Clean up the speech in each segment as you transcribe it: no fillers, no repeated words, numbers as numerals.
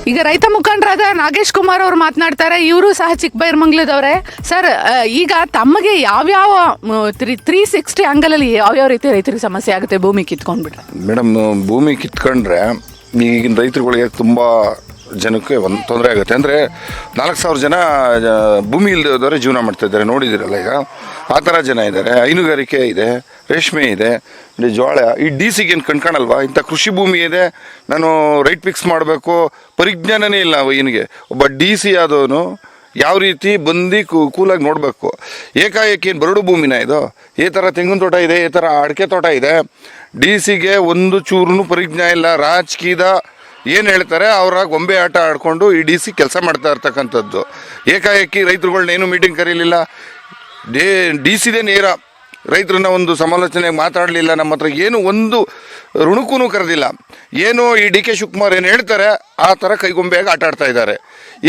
ಈಗ ರೈತ ಮುಖಂಡರಾದ ನಾಗೇಶ್ ಕುಮಾರ್ ಅವರು ಮಾತನಾಡ್ತಾರೆ. ಇವರು ಸಹ ಚಿಕ್ಕಬೈರಮಂಗ್ಲದವರೇ. ಸರ್, ಈಗ ತಮಗೆ ಯಾವ್ಯಾವ 360 ಆಂಗಲಲ್ಲಿ ಯಾವ್ಯಾವ ರೀತಿ ರೈತರಿಗೆ ಸಮಸ್ಯೆ ಆಗುತ್ತೆ ಭೂಮಿ ಕಿತ್ಕೊಂಡ್ಬಿಟ್ರೆ? ಮೇಡಮ್, ಭೂಮಿ ಕಿತ್ಕೊಂಡ್ರೆ ಈಗಿನ ರೈತರುಗಳಿಗೆ ತುಂಬ ಜನಕ್ಕೆ ಒಂದು ತೊಂದರೆ ಆಗುತ್ತೆ. ಅಂದರೆ 4,000 ಜನ ಭೂಮಿ ಇಲ್ಲದವರೆ ಜೀವನ ಮಾಡ್ತಾಯಿದ್ದಾರೆ, ನೋಡಿದ್ದೀರಲ್ಲ. ಈಗ ಆ ಥರ ಜನ ಇದ್ದಾರೆ. ಹೈನುಗಾರಿಕೆ ಇದೆ, ರೇಷ್ಮೆ ಇದೆ, ಜೋಳ. ಈ ಡಿ ಸಿಗೆ ಏನು ಕಣ್ಕಾಣಲ್ವಾ? ಇಂಥ ಕೃಷಿ ಭೂಮಿ ಇದೆ, ನಾನು ರೈಟ್ ಫಿಕ್ಸ್ ಮಾಡಬೇಕು, ಪರಿಜ್ಞಾನನೇ ಇಲ್ಲ ಇವನಿಗೆ. ಒಬ್ಬ ಡಿ ಸಿ ಆದವನು ಯಾವ ರೀತಿ ಬಂದು ಕೂಲಾಗಿ ನೋಡಬೇಕು. ಏಕಾಏಕಿ ಏನು ಬರಡು ಭೂಮಿನ ಇದು? ಈ ಥರ ತೆಂಗಿನ ತೋಟ ಇದೆ, ಈ ಥರ ಅಡಿಕೆ ತೋಟ ಇದೆ. ಡಿ ಸಿಗೆ ಒಂದು ಚೂರು ಪರಿಜ್ಞಾನ ಇಲ್ಲ. ರಾಜಕೀಯದ ಏನು ಹೇಳ್ತಾರೆ ಅವರ ಗೊಂಬೆ ಆಟ ಆಡಿಕೊಂಡು ಈ ಡಿ ಸಿ ಕೆಲಸ ಮಾಡ್ತಾ ಇರ್ತಕ್ಕಂಥದ್ದು. ಏಕಾಏಕಿ ರೈತರುಗಳನ್ನೇನು ಮೀಟಿಂಗ್ ಕರೀಲಿಲ್ಲ. ಡಿ ಸಿದೇ ನೇರ ರೈತರನ್ನ ಒಂದು ಸಮಾಲೋಚನೆಗೆ ಮಾತಾಡಲಿಲ್ಲ. ನಮ್ಮ ಹತ್ರ ಏನು ಒಂದು ಋಣಕ್ಕೂ ಕರೆದಿಲ್ಲ. ಏನು ಈ ಡಿ ಕೆ ಶಿವಕುಮಾರ್ ಏನು ಹೇಳ್ತಾರೆ ಆ ಥರ ಕೈಗೊಂಬೆಯಾಗಿ ಆಟ ಆಡ್ತಾ ಇದ್ದಾರೆ.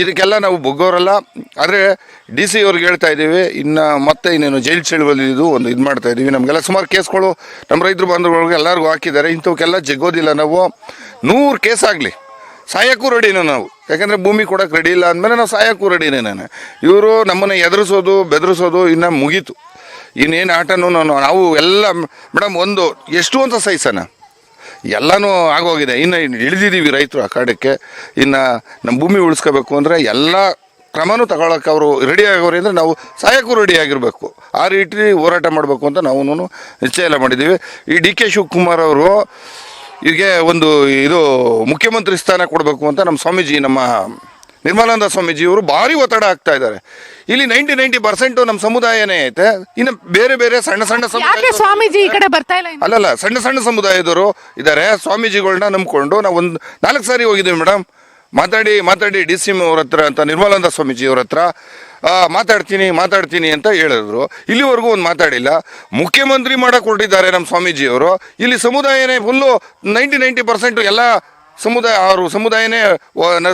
ಇದಕ್ಕೆಲ್ಲ ನಾವು ಬೊಗ್ಗೋರಲ್ಲ. ಆದರೆ ಡಿ ಸಿ ಅವ್ರಿಗೆ ಹೇಳ್ತಾ ಇದ್ದೀವಿ, ಇನ್ನು ಮತ್ತೆ ಇನ್ನೇನು ಜೈಲು ಚಳುವಳಿ ಇದು ಮಾಡ್ತಾ ಇದ್ದೀವಿ. ನಮಗೆಲ್ಲ ಸುಮಾರು ಕೇಸ್ಗಳು ನಮ್ಮ ರೈತರು ಬಾಂಧವಗಳಿಗೆ ಎಲ್ಲರಿಗೂ ಹಾಕಿದ್ದಾರೆ. ಇಂಥವಕ್ಕೆಲ್ಲ ಜಗ್ಗೋದಿಲ್ಲ ನಾವು. 100 ಕೇಸ್ ಆಗಲಿ ಸಾಯಕ್ಕೂ ರೆಡಿನೇ ನಾವು. ಯಾಕಂದರೆ ಭೂಮಿ ಕೊಡೋಕೆ ರೆಡಿ ಇಲ್ಲ ಅಂದಮೇಲೆ ನಾವು ಸಾಯಕ್ಕೂ ರೆಡಿನೇ. ಇವರು ನಮ್ಮನ್ನು ಎದುರಿಸೋದು ಬೆದರಿಸೋದು ಇನ್ನು ಮುಗೀತು. ಇನ್ನೇನು ಆಟನೂ ನಾವು ಎಲ್ಲ ಮೇಡಮ್ ಒಂದು ಎಷ್ಟು ಅಂತ ಸಹಿಸೋಣ, ಎಲ್ಲನೂ ಆಗೋಗಿದೆ. ಇನ್ನು ಇಳಿದಿದ್ದೀವಿ ರೈತರು ಆ ಕಾಡಕ್ಕೆ. ಇನ್ನು ನಮ್ಮ ಭೂಮಿ ಉಳಿಸ್ಕೋಬೇಕು ಅಂದರೆ ಎಲ್ಲ ಕ್ರಮನೂ ತಗೊಳಕ್ಕೆ ಅವರು ರೆಡಿ ಆಗೋರು ಅಂದರೆ ನಾವು ಸಾಯಕ್ಕೂ ರೆಡಿ ಆಗಿರಬೇಕು. ಆ ರೀತಿ ಹೋರಾಟ ಮಾಡಬೇಕು ಅಂತ ನಾವು ನಿಶ್ಚಯ ಎಲ್ಲ ಮಾಡಿದ್ದೀವಿ. ಈ ಡಿ ಕೆ ಶಿವಕುಮಾರ್ ಅವರು ಹೀಗೆ ಒಂದು ಮುಖ್ಯಮಂತ್ರಿ ಸ್ಥಾನ ಕೊಡಬೇಕು ಅಂತ ನಮ್ಮ ಸ್ವಾಮೀಜಿ, ನಮ್ಮ ನಿರ್ಮಲಾನಂದ ಸ್ವಾಮೀಜಿಯವರು ಭಾರಿ ಒತ್ತಡ ಆಗ್ತಾ ಇದ್ದಾರೆ. ಇಲ್ಲಿ 90% ನಮ್ಮ ಸಮುದಾಯನೇ ಐತೆ. ಇನ್ನು ಬೇರೆ ಬೇರೆ ಸಣ್ಣ ಸ್ವಾಮೀಜಿ ಈ ಕಡೆ ಬರ್ತಾ ಇಲ್ಲ. ಅಲ್ಲಲ್ಲ, ಸಣ್ಣ ಸಮುದಾಯದವರು ಇದ್ದಾರೆ. ಸ್ವಾಮೀಜಿಗಳನ್ನ ನಂಬ್ಕೊಂಡು ನಾವು ಒಂದು 4 ಸಾರಿ ಹೋಗಿದ್ದೀವಿ ಮೇಡಮ್. ಮಾತಾಡಿ ಡಿ ಸಿ ಅವ್ರ ಹತ್ರ ಅಂತ, ನಿರ್ಮಲಾನಂದ ಸ್ವಾಮೀಜಿಯವ್ರ ಹತ್ರ ಮಾತಾಡ್ತೀನಿ ಅಂತ ಹೇಳಿದ್ರು. ಇಲ್ಲಿವರೆಗೂ ಒಂದು ಮಾತಾಡಿಲ್ಲ. ಮುಖ್ಯಮಂತ್ರಿ ಮಾಡಕ್ಕೆ ಹೊರಟಿದ್ದಾರೆ ನಮ್ಮ ಸ್ವಾಮೀಜಿಯವರು. ಇಲ್ಲಿ ಸಮುದಾಯನೇ ಫುಲ್ಲು 90% ಎಲ್ಲ ಸಮುದಾಯನೇ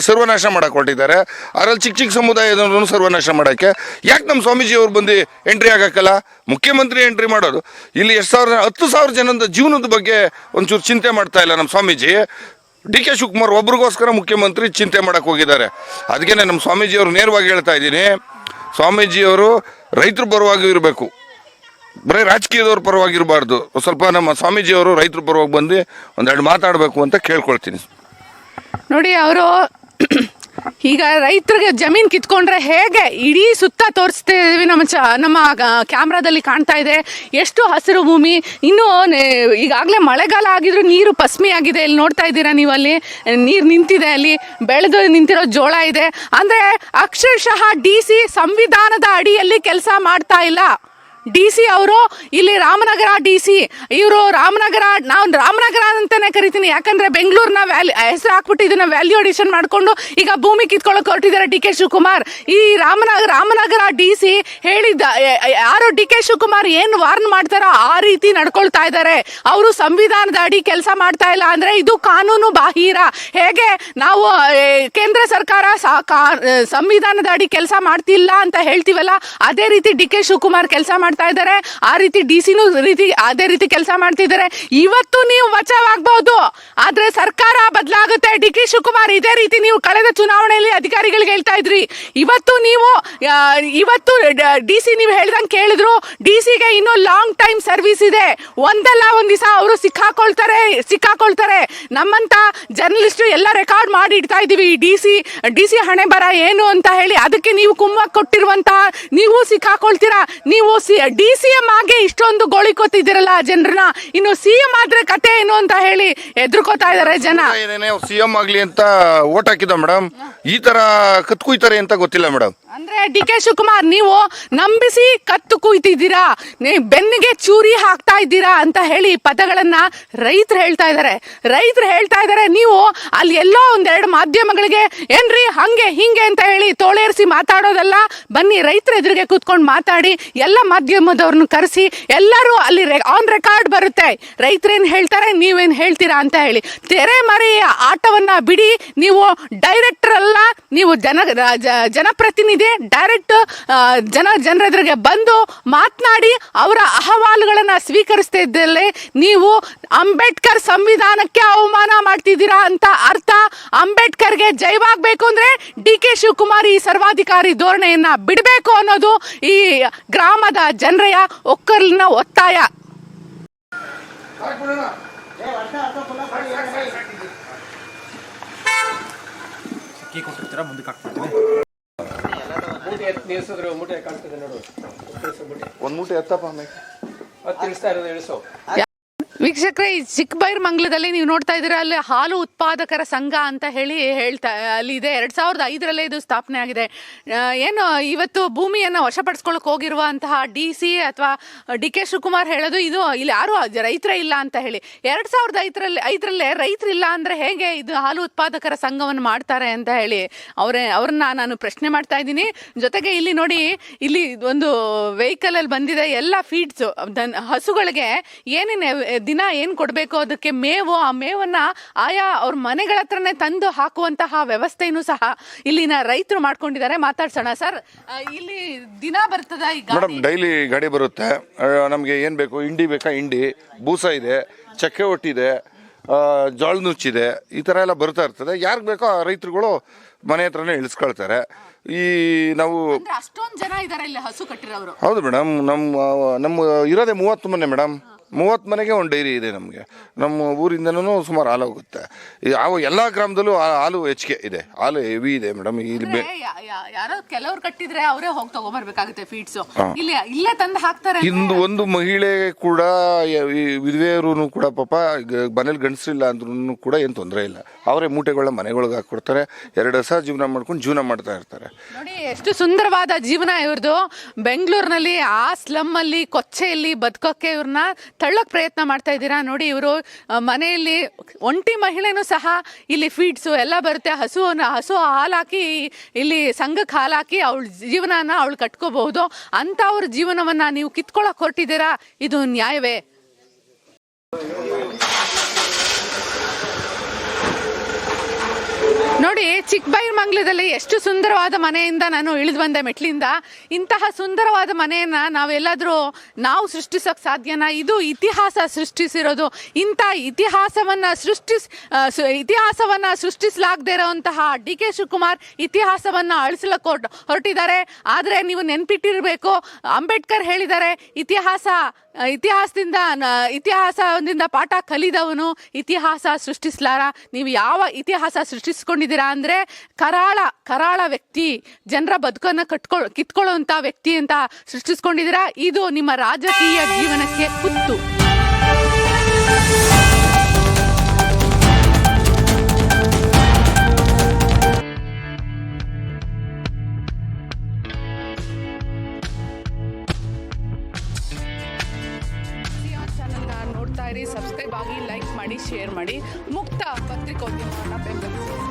ಸರ್ವನಾಶ ಮಾಡಕ್ಕೆ ಹೊರಟಿದ್ದಾರೆ. ಅದರಲ್ಲಿ ಚಿಕ್ಕ ಸಮುದಾಯದವ್ರನ್ನು ಸರ್ವನಾಶ ಮಾಡೋಕ್ಕೆ ಯಾಕೆ ನಮ್ಮ ಸ್ವಾಮೀಜಿಯವ್ರು ಬಂದು ಎಂಟ್ರಿ ಆಗೋಕ್ಕಲ್ಲ? ಮುಖ್ಯಮಂತ್ರಿ ಎಂಟ್ರಿ ಮಾಡೋದು. ಇಲ್ಲಿ 10,000 ಜನದ ಜೀವನದ ಬಗ್ಗೆ ಒಂಚೂರು ಚಿಂತೆ ಮಾಡ್ತಾ ಇಲ್ಲ ನಮ್ಮ ಸ್ವಾಮೀಜಿ. ಡಿ ಕೆ ಶಿವಕುಮಾರ್ ಒಬ್ರಿಗೋಸ್ಕರ ಮುಖ್ಯಮಂತ್ರಿ ಚಿಂತೆ ಮಾಡಕ್ಕೆ ಹೋಗಿದ್ದಾರೆ. ಅದಕ್ಕೆ ನಮ್ಮ ಸ್ವಾಮೀಜಿಯವರು ನೇರವಾಗಿ ಹೇಳ್ತಾ ಇದ್ದೀನಿ, ಸ್ವಾಮೀಜಿಯವರು ರೈತರ ಪರವಾಗಿ ಇರಬೇಕು, ಬರೀ ರಾಜಕೀಯದವ್ರ ಪರವಾಗಿರಬಾರ್ದು. ಸ್ವಲ್ಪ ನಮ್ಮ ಸ್ವಾಮೀಜಿಯವರು ರೈತರ ಪರವಾಗಿ ಬಂದು ಒಂದೆರಡು ಮಾತಾಡಬೇಕು ಅಂತ ಕೇಳ್ಕೊಳ್ತೀನಿ. ನೋಡಿ, ಅವರು ಈಗ ರೈತರಿಗೆ ಜಮೀನು ಕಿತ್ಕೊಂಡ್ರೆ ಹೇಗೆ ಇಡೀ ಸುತ್ತ ತೋರಿಸ್ತಿದ್ದೀವಿ. ನಮ್ಮ ಕ್ಯಾಮ್ರಾದಲ್ಲಿ ಕಾಣ್ತಾ ಇದೆ ಎಷ್ಟು ಹಸಿರು ಭೂಮಿ. ಇನ್ನೂ ಈಗಾಗಲೇ ಮಳೆಗಾಲ ಆಗಿದ್ರು ನೀರು ಪಸ್ಮಿ ಆಗಿದೆ. ಇಲ್ಲಿ ನೋಡ್ತಾ ಇದ್ದೀರಾ ನೀವು, ಅಲ್ಲಿ ನೀರು ನಿಂತಿದೆ, ಅಲ್ಲಿ ಬೆಳೆದು ನಿಂತಿರೋ ಜೋಳ ಇದೆ. ಅಂದರೆ ಅಕ್ಷರಶಃ ಡಿ ಸಿ ಸಂವಿಧಾನದ ಅಡಿಯಲ್ಲಿ ಕೆಲಸ ಮಾಡ್ತಾ ಇಲ್ಲ. ಡಿ ಸಿ ಅವರು ಇಲ್ಲಿ ರಾಮನಗರ ಡಿ ಸಿ, ಇವರು ನಾವು ರಾಮನಗರ ಅಂತಾನೆ ಕರಿತೀನಿ. ಯಾಕಂದ್ರೆ ಬೆಂಗಳೂರಿನ ಹೆಸರು ಹಾಕ್ಬಿಟ್ಟು ಇದನ್ನ ವ್ಯಾಲ್ಯೂ ಅಡಿಷನ್ ಮಾಡ್ಕೊಂಡು ಈಗ ಭೂಮಿ ಕಿತ್ಕೊಳ್ಳೋಕೆ ಹೊರಟಿದ್ದಾರೆ ಡಿ ಕೆ ಶಿವಕುಮಾರ್. ಈ ರಾಮನಗರ ಡಿ ಸಿ ಹೇಳಿದ್ದ ಯಾರು ಡಿ ಕೆ ಶಿವಕುಮಾರ್ ಏನು ವಾರ್ನ್ ಮಾಡ್ತಾರೋ ಆ ರೀತಿ ನಡ್ಕೊಳ್ತಾ ಇದ್ದಾರೆ. ಅವರು ಸಂವಿಧಾನದ ಅಡಿ ಕೆಲಸ ಮಾಡ್ತಾ ಇಲ್ಲ. ಅಂದ್ರೆ ಇದು ಕಾನೂನು ಬಾಹಿರ. ಹೇಗೆ ನಾವು ಕೇಂದ್ರ ಸರ್ಕಾರ ಸಂವಿಧಾನದ ಅಡಿ ಕೆಲಸ ಮಾಡ್ತಿಲ್ಲ ಅಂತ ಹೇಳ್ತೀವಲ್ಲ, ಅದೇ ರೀತಿ ಡಿ ಕೆ ಶಿವಕುಮಾರ್ ಕೆಲಸ ಮಾಡ್ತಾ ಇದ್ದಾರೆ. ಆ ರೀತಿ ಡಿ ಸಿನೂ ಅದೇ ರೀತಿ ಕೆಲಸ ಮಾಡ್ತಿದ್ದಾರೆ. ಇವತ್ತು ನೀವು ಬಚಾವಾಗಬಹುದು, ಆದ್ರೆ ಸರ್ಕಾರ ಬದಲಾಗುತ್ತೆ. ಡಿ ಕೆ ಶಿವಕುಮಾರ್ ಇದೇ ರೀತಿ ನೀವು ಕಳೆದ ಚುನಾವಣೆಯಲ್ಲಿ ಅಧಿಕಾರಿಗಳಿಗೆ ಹೇಳ್ತಾ ಇದ್ರಿ. ಇವತ್ತು ಡಿ ಸಿ ನೀವು ಹೇಳ್ದಂಗೆ ಕೇಳಿದ್ರು. ಡಿ ಸಿಗೆ ಇನ್ನೂ ಲಾಂಗ್ ಟೈಮ್ ಸರ್ವಿಸ್ ಇದೆ. ಒಂದಲ್ಲ ಒಂದ್ ದಿವಸ ಅವರು ಸಿಕ್ಕಾಕೊಳ್ತಾರೆ. ನಮ್ಮಂತ ಜರ್ನಲಿಸ್ಟ್ ಎಲ್ಲ ರೆಕಾರ್ಡ್ ಮಾಡಿ ಇಡ್ತಾ ಇದೀವಿ ಡಿ ಸಿ ಹಣೆ ಬರ ಏನು ಅಂತ ಹೇಳಿ. ಅದಕ್ಕೆ ನೀವು ಕುಮ್ಮಕ್ ಕೊಟ್ಟಿರುವಂತ ನೀವು ಸಿಕ್ಕಾಕೊಳ್ತೀರಾ. ನೀವು ಡಿ ಸಿ ಎಂ ಆಗಿ ಇಷ್ಟೊಂದು ಗೋಳಿಕೋತಿದ್ದೀರಲ್ಲ ಜನರನ್ನ, ಇನ್ನು ಸಿ ಎಂ ಆದ್ರೆ ಕತೆ ಏನು ಅಂತ ಹೇಳಿ ಎದುರ್ಕೋತಾ ಇದಾರೆ ಜನ. ಸಿ ಎಂ ಆಗ್ಲಿ ಅಂತ ಓಟ್ ಹಾಕಿದ ಮೇಡಮ್, ಈ ತರ ಕತ್ ಕುಯ್ತಾರೆ ಅಂತ ಗೊತ್ತಿಲ್ಲ ಮೇಡಮ್. ಅಂದ್ರೆ ಡಿ ಕೆ ಶಿವಕುಮಾರ್ ನೀವು ನಂಬಿಸಿ ಕತ್ತು ಕುಯ್ತಿದ್ದೀರಾ, ಬೆನ್ನಿಗೆ ಚೂರಿ ಹಾಕ್ತಾ ಇದ್ದೀರಾ ಅಂತ ಹೇಳಿ ಪದಗಳನ್ನ ರೈತರು ಹೇಳ್ತಾ ಇದ್ದಾರೆ. ನೀವು ಅಲ್ಲಿ ಎಲ್ಲೋ ಒಂದೆರಡು ಮಾಧ್ಯಮಗಳಿಗೆ ಏನ್ರಿ ಹಂಗೆ ಹಿಂಗೆ ಅಂತ ಹೇಳಿ ತೋಳೇರಿಸಿ ಮಾತಾಡೋದಲ್ಲ. ಬನ್ನಿ ರೈತರ ಎದುರಿಗೆ ಕೂತ್ಕೊಂಡು ಮಾತಾಡಿ. ಎಲ್ಲ ಮಾಧ್ಯಮದವ್ರನ್ನ ಕರೆಸಿ ಎಲ್ಲರೂ ಅಲ್ಲಿ ಆನ್ ರೆಕಾರ್ಡ್ ಬರುತ್ತೆ, ರೈತರೇನು ಹೇಳ್ತಾರೆ ನೀವೇನು ಹೇಳ್ತೀರಾ ಅಂತ ಹೇಳಿ. ತೆರೆಮರೆ ಆಟವನ್ನ ಬಿಡಿ. ನೀವು ಡೈರೆಕ್ಟರ್ ಅಲ್ಲ, ನೀವು ಜನಪ್ರತಿನಿಧಿ. ಡೈರೆಕ್ಟ್ ಜನರೆದುರಿಗೆ ಬಂದು ಮಾತನಾಡಿ ಅವರ ಅಹವಾಲುಗಳನ್ನ ಸ್ವೀಕರಿಸ್ತಾ ಇದ್ದಲ್ಲೇ ನೀವು ಅಂಬೇಡ್ಕರ್ ಸಂವಿಧಾನಕ್ಕೆ ಅವಮಾನ ಮಾಡ್ತಿದ್ದೀರಾ ಅಂತ ಅರ್ಥ. ಅಂಬೇಡ್ಕರ್ಗೆ ಜೈವಾಗಬೇಕು ಅಂದ್ರೆ DK ಶಿವಕುಮಾರ್ ಈ ಸರ್ವಾಧಿಕಾರಿ ಧೋರಣೆಯನ್ನ ಬಿಡಬೇಕು ಅನ್ನೋದು ಈ ಗ್ರಾಮದ ಜನರ ಒಕ್ಕಲಿನ ಒತ್ತಾಯ. ಒಂದು ಮೂಟೆ ಎತ್ತಪ್ಪ ವೀಕ್ಷಕರೇ, ಈ ಚಿಕ್ಕಬೈರಮಂಗಲದಲ್ಲಿ ನೀವು ನೋಡ್ತಾ ಇದ್ದೀರಾ, ಅಲ್ಲಿ ಹಾಲು ಉತ್ಪಾದಕರ ಸಂಘ ಅಂತ ಹೇಳಿ ಅಲ್ಲಿ ಇದೆ. 2005 ಇದು ಸ್ಥಾಪನೆ ಆಗಿದೆ. ಏನು ಇವತ್ತು ಭೂಮಿಯನ್ನು ವಶಪಡಿಸ್ಕೊಳ್ಳೋಕೆ ಹೋಗಿರುವಂತಹ DC ಅಥವಾ DK ಶಿವಕುಮಾರ್ ಹೇಳೋದು ಇದು ಇಲ್ಲಿ ಯಾರು ರೈತರೇ ಇಲ್ಲ ಅಂತ ಹೇಳಿ. 2005 ರೈತರಿಲ್ಲ ಅಂದ್ರೆ ಹೇಗೆ ಇದು ಹಾಲು ಉತ್ಪಾದಕರ ಸಂಘವನ್ನು ಮಾಡ್ತಾರೆ ಅಂತ ಹೇಳಿ ಅವ್ರನ್ನ ನಾನು ಪ್ರಶ್ನೆ ಮಾಡ್ತಾ ಇದ್ದೀನಿ. ಜೊತೆಗೆ ಇಲ್ಲಿ ನೋಡಿ, ಇಲ್ಲಿ ಒಂದು ವೆಹಿಕಲ್ ಅಲ್ಲಿ ಬಂದಿದೆ ಎಲ್ಲ ಫೀಡ್ಸ್ ಹಸುಗಳಿಗೆ ಏನೇನು ದಿನ ಏನು ಕೊಡಬೇಕು ಅದಕ್ಕೆ ಮೇವು. ಆ ಮೇವನ್ನ ಆಯಾ ಅವ್ರ ಮನೆಗಳ ಹತ್ರನೇ ತಂದು ಹಾಕುವಂತಹ ವ್ಯವಸ್ಥೆನೂ ಸಹ ಇಲ್ಲಿನ ರೈತರು ಮಾಡ್ಕೊಂಡಿದ್ದಾರೆ. ಮಾತಾಡ್ಸೋಣ ಸರ್, ಇಲ್ಲಿ ದಿನ ಬರ್ತದ? ಮೇಡಮ್ ಡೈಲಿ ಗಾಡಿ ಬರುತ್ತೆ. ನಮಗೆ ಏನು ಬೇಕು, ಹಿಂಡಿ ಬೇಕಾ ಹಿಂಡಿ, ಬೂಸ ಇದೆ, ಚಕ್ಕೆ ಒಟ್ಟಿದೆ, ಜೋಳ ನುಚ್ಚಿದೆ, ಈ ಥರ ಎಲ್ಲ ಬರ್ತಾ ಇರ್ತದೆ. ಯಾರಿಗೆ ಬೇಕೋ ಆ ರೈತರುಗಳು ಮನೆ ಹತ್ರನೇ ಇಳಿಸ್ಕೊಳ್ತಾರೆ. ಈ ನಾವು ಅಷ್ಟೊಂದು ಜನ ಇದ್ದಾರೆ ಇಲ್ಲಿ ಹಸು ಕಟ್ಟಿರೋರು. ಹೌದು ಮೇಡಮ್, ನಮ್ಮ ಇರೋದೇ 30 ಮನೆ ಮೇಡಮ್. 30 ಮನೆಗೆ ಒಂದು ಡೈರಿ ಇದೆ ನಮಗೆ. ನಮ್ಮ ಊರಿಂದನೂ ಸುಮಾರು ಹಾಲು ಹೋಗುತ್ತೆ. ಯಾವ ಎಲ್ಲ ಗ್ರಾಮದಲ್ಲೂ ಹಾಲು ಹೆಚ್ಚಿಗೆ ಇದೆ, ಹಾಲು ಹೆವಿ ಇದೆ ಮೇಡಮ್. ಇಲ್ಲಿ ಯಾರೋ ಕೆಲವ್ರು ಕಟ್ಟಿದ್ರೆ ಅವರೇ ಹೋಗಿ ತಗೊಂಡ್ಬರ್ಬೇಕಾಗುತ್ತೆ ಫೀಡ್ಸ್, ಇಲ್ಲೇ ತಂದು ಹಾಕ್ತಾರೆ. ಇಂದು ಒಂದು ಮಹಿಳೆ ಕೂಡ, ವಿಧವೆಯರು ಕೂಡ ಪಾಪ ಮನೇಲಿ ಗಂಡಸರಿಲ್ಲ ಅಂದ್ರೂ ಕೂಡ ಏನು ತೊಂದರೆ ಇಲ್ಲ. ಅವರೇ ಮೂಟೆಗಳನ್ನ ಮನೆಗಳಿಗೆ ಹಾಕೊಡ್ತಾರೆ. 2 ವರ್ಷ ಜೀವನ ಮಾಡ್ಕೊಂಡು ಜೀವನ ಮಾಡ್ತಾ ಇರ್ತಾರೆ. ನೋಡಿ ಎಷ್ಟು ಸುಂದರವಾದ ಜೀವನ ಇವ್ರದ್ದು. ಬೆಂಗಳೂರಿನಲ್ಲಿ ಆ ಸ್ಲಮ್ ಅಲ್ಲಿ ಕೊಚ್ಚೆಯಲ್ಲಿ ಬದುಕೋಕೆ ಇವ್ರನ್ನ ತಳ್ಳೋಕೆ ಪ್ರಯತ್ನ ಮಾಡ್ತಾ ಇದ್ದೀರಾ. ನೋಡಿ, ಇವರು ಮನೆಯಲ್ಲಿ ಒಂಟಿ ಮಹಿಳೆನೂ ಸಹ ಇಲ್ಲಿ ಫೀಡ್ಸು ಎಲ್ಲ ಬರುತ್ತೆ. ಹಸು ಹಾಲು ಹಾಕಿ ಇಲ್ಲಿ ಸಂಘಕ್ಕೆ ಹಾಲು ಹಾಕಿ ಅವಳ ಜೀವನನ ಅವಳು ಕಟ್ಕೋಬಹುದು. ಅಂತ ಅವ್ರ ಜೀವನವನ್ನ ನೀವು ಕಿತ್ಕೊಳ್ಳೋಕೆ ಹೊರಟಿದ್ದೀರಾ, ಇದು ನ್ಯಾಯವೇ? ನೋಡಿ, ಚಿಕ್ಕಬೈರಮಂಗಲದಲ್ಲಿ ಎಷ್ಟು ಸುಂದರವಾದ ಮನೆಯಿಂದ ನಾನು ಇಳಿದು ಬಂದೆ ಮೆಟ್ಲಿಂದ. ಇಂತಹ ಸುಂದರವಾದ ಮನೆಯನ್ನ ನಾವು ಸೃಷ್ಟಿಸೋಕೆ ಸಾಧ್ಯನಾ? ಇದು ಇತಿಹಾಸ ಸೃಷ್ಟಿಸಿರೋದು. ಇಂಥ ಇತಿಹಾಸವನ್ನ ಸೃಷ್ಟಿಸಲಾಗದೇ ಇರೋಂತಹ DK ಶಿವಕುಮಾರ್ ಇತಿಹಾಸವನ್ನ ಅಳಿಸ್ಲಕ್ಕೆ ಹೊರಟಿದ್ದಾರೆ. ಆದರೆ ನೀವು ನೆನ್ಪಿಟ್ಟಿರಬೇಕು, ಅಂಬೇಡ್ಕರ್ ಹೇಳಿದ್ದಾರೆ, ಇತಿಹಾಸದಿಂದ ಪಾಠ ಕಲಿದವನು ಇತಿಹಾಸ ಸೃಷ್ಟಿಸಲಾರ. ನೀವು ಯಾವ ಇತಿಹಾಸ ಸೃಷ್ಟಿಸ್ಕೊಂಡಿದ್ದೀರಾ ಅಂದ್ರೆ ಕರಾಳ ವ್ಯಕ್ತಿ, ಜನರ ಬದುಕನ್ನು ಕಿತ್ಕೊಳ್ಳುವಂತ ವ್ಯಕ್ತಿ ಅಂತ ಸೃಷ್ಟಿಸ್ಕೊಂಡಿದ್ದೀರಾ. ಇದು ನಿಮ್ಮ ರಾಜಕೀಯ ಜೀವನಕ್ಕೆ ಕುತ್ತು. ನೋಡ್ತಾ ಇರಿ, ಸಬ್ಸ್ಕ್ರೈಬ್ ಆಗಿ, ಲೈಕ್ ಮಾಡಿ, ಶೇರ್ ಮಾಡಿ. ಮುಕ್ತ ಪತ್ರಿಕೋದ್ಯಮವನ್ನು ಬೆಂಬಲಿಸಿ.